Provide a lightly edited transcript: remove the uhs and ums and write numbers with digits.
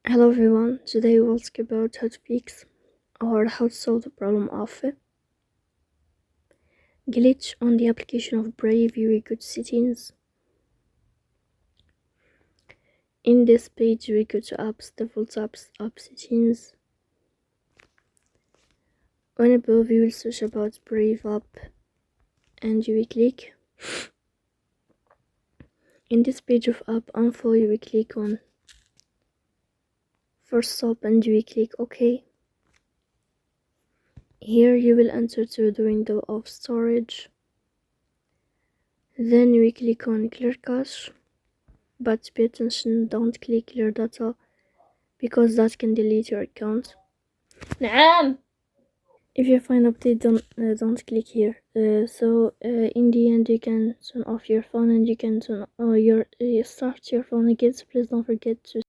Hello everyone, today we'll talk about how to fix or how to solve the problem of glitch on the application of Brave. We go to settings. In this page we go to apps, default apps, app settings. On above you will search about Brave app and you will click. In this page of app info you will click on first stop and you will click OK. Here you will enter to the window of storage. Then you will click on clear cache, but pay attention, don't click clear data because that can delete your account. نعم. If you find update, don't click here. In the end you can turn off your phone and you can turn start your phone again, so please don't forget to